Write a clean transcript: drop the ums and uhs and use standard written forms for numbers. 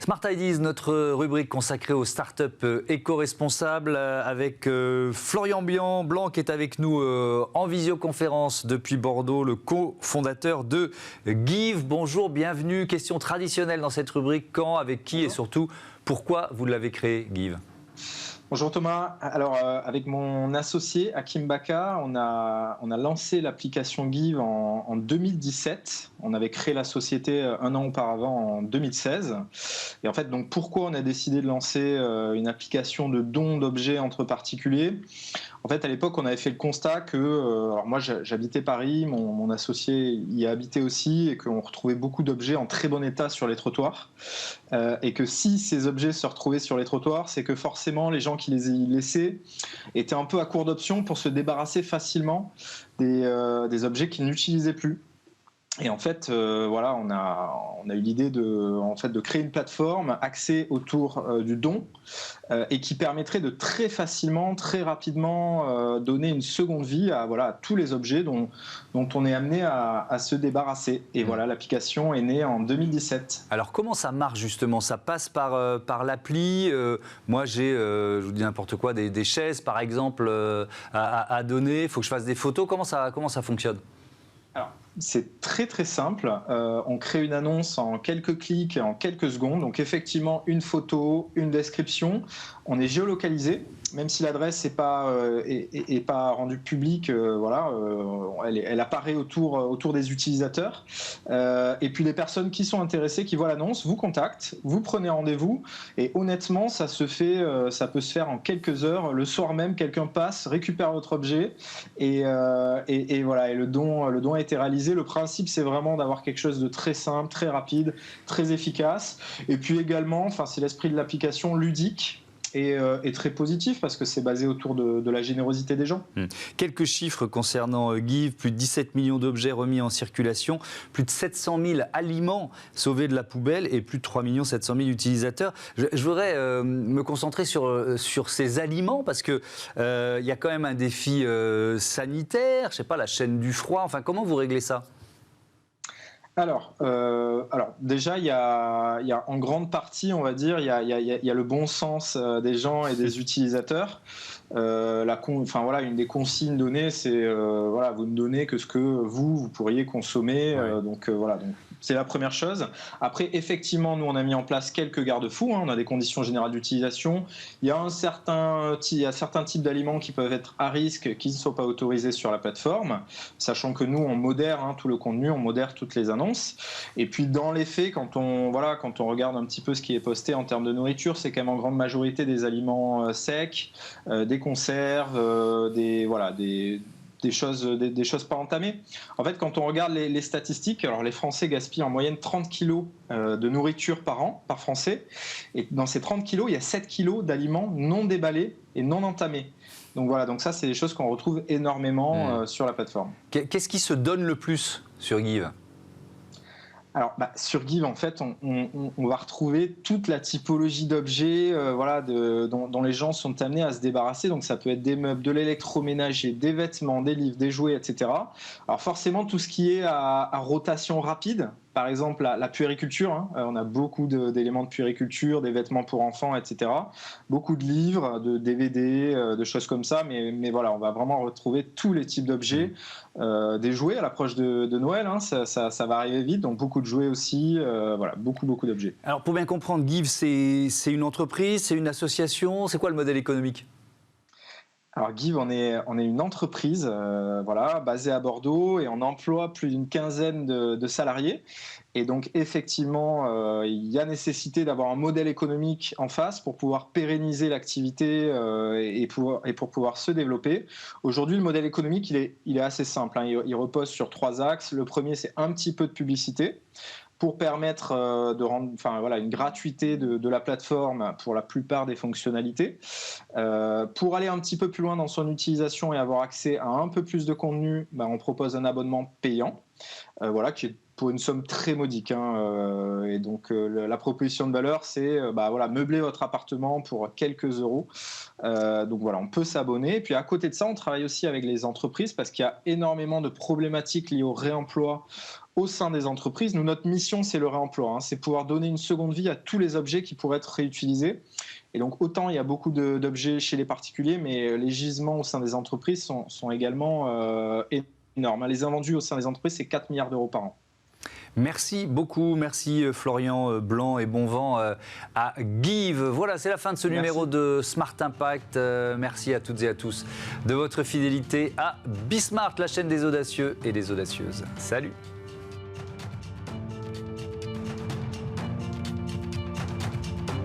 Smart Ideas, notre rubrique consacrée aux startups éco-responsables avec Florian Blanc qui est avec nous en visioconférence depuis Bordeaux, le cofondateur de Give. Bonjour, bienvenue. Question traditionnelle dans cette rubrique. Quand, avec qui et surtout pourquoi vous l'avez créé, Give? Bonjour Thomas, alors avec mon associé Hakim Baka, on a lancé l'application Give en 2017. On avait créé la société un an auparavant en 2016. Et en fait, donc pourquoi on a décidé de lancer une application de don d'objets entre particuliers? En fait, à l'époque, on avait fait le constat que, alors moi j'habitais Paris, mon associé y habitait aussi, et qu'on retrouvait beaucoup d'objets en très bon état sur les trottoirs. Et que si ces objets se retrouvaient sur les trottoirs, c'est que forcément les gens qui les y laissaient étaient un peu à court d'options pour se débarrasser facilement des objets qu'ils n'utilisaient plus. Et en fait, voilà, on a eu l'idée de créer une plateforme axée autour du don et qui permettrait de très facilement, très rapidement donner une seconde vie à tous les objets dont on est amené à se débarrasser. Et voilà, l'application est née en 2017. Alors comment ça marche justement? Ça passe par l'appli. Moi j'ai, je vous dis n'importe quoi, des chaises par exemple à donner. Il faut que je fasse des photos. Comment ça fonctionne? Alors, c'est très très simple. On crée une annonce en quelques clics et en quelques secondes. Donc effectivement, une photo, une description. On est géolocalisé, même si l'adresse n'est pas rendue publique. Elle apparaît autour des utilisateurs. Et puis les personnes qui sont intéressées, qui voient l'annonce, vous contactent, vous prenez rendez-vous. Et honnêtement, ça peut se faire en quelques heures. Le soir même, quelqu'un passe, récupère votre objet et voilà. Et le don a été réalisé. Le principe, c'est vraiment d'avoir quelque chose de très simple, très rapide, très efficace. Et puis également, c'est l'esprit de l'application ludique et très positif parce que c'est basé autour de la générosité des gens. Quelques chiffres concernant Give, plus de 17 millions d'objets remis en circulation, plus de 700 000 aliments sauvés de la poubelle et plus de 3 700 000 utilisateurs. Je voudrais me concentrer sur ces aliments parce qu'il y a quand même un défi sanitaire, je ne sais pas, la chaîne du froid, enfin comment vous réglez ça ? Alors déjà, il y a en grande partie, on va dire, il y a le bon sens des gens et des utilisateurs. Une des consignes données, c'est vous ne donnez que ce que vous pourriez consommer. Ouais. Donc c'est la première chose. Après, effectivement, nous on a mis en place quelques garde-fous. On a des conditions générales d'utilisation. Il y a certains types d'aliments qui peuvent être à risque, qui ne sont pas autorisés sur la plateforme, sachant que nous on modère tout le contenu, on modère toutes les annonces. Et puis dans les faits, quand on regarde un petit peu ce qui est posté en termes de nourriture, c'est quand même en grande majorité des aliments secs, des conserves, des choses pas entamées. En fait, quand on regarde les statistiques, alors les Français gaspillent en moyenne 30 kilos de nourriture par an, par Français. Et dans ces 30 kilos, il y a 7 kilos d'aliments non déballés et non entamés. Donc voilà, donc ça, c'est des choses qu'on retrouve énormément sur la plateforme. Qu'est-ce qui se donne le plus sur Give ? Alors, sur Give, en fait, on va retrouver toute la typologie d'objets dont les gens sont amenés à se débarrasser. Donc, ça peut être des meubles, de l'électroménager, des vêtements, des livres, des jouets, etc. Alors, forcément, tout ce qui est à rotation rapide, par exemple la puériculture, on a beaucoup d'éléments de puériculture, des vêtements pour enfants, etc. Beaucoup de livres, de DVD, de choses comme ça, mais voilà, on va vraiment retrouver tous les types d'objets, des jouets à l'approche de Noël, ça va arriver vite, donc beaucoup de jouets aussi, beaucoup d'objets. Alors pour bien comprendre, Give, c'est une entreprise, c'est une association, c'est quoi le modèle économique ? Alors Give, on est une entreprise basée à Bordeaux et on emploie plus d'une quinzaine de salariés. Et donc effectivement, il y a nécessité d'avoir un modèle économique en face pour pouvoir pérenniser l'activité et pour pouvoir se développer. Aujourd'hui, le modèle économique, il est assez simple. Il repose sur 3 axes. Le premier, c'est un petit peu de publicité pour permettre de rendre une gratuité de la plateforme pour la plupart des fonctionnalités. Pour aller un petit peu plus loin dans son utilisation et avoir accès à un peu plus de contenu, on propose un abonnement payant, qui est pour une somme très modique. Et donc la proposition de valeur, c'est meubler votre appartement pour quelques euros. Donc voilà, on peut s'abonner. Et puis à côté de ça, on travaille aussi avec les entreprises parce qu'il y a énormément de problématiques liées au réemploi au sein des entreprises. Nous, notre mission, c'est le réemploi, hein. C'est pouvoir donner une seconde vie à tous les objets qui pourraient être réutilisés. Et donc, autant il y a beaucoup d'objets chez les particuliers, mais les gisements au sein des entreprises sont également énormes. Les invendus au sein des entreprises, c'est 4 milliards d'euros par an. Merci beaucoup, merci Florian Blanc et bon vent à Give. Voilà, c'est la fin de ce numéro de Smart Impact. Merci à toutes et à tous de votre fidélité à Bismart, la chaîne des audacieux et des audacieuses. Salut!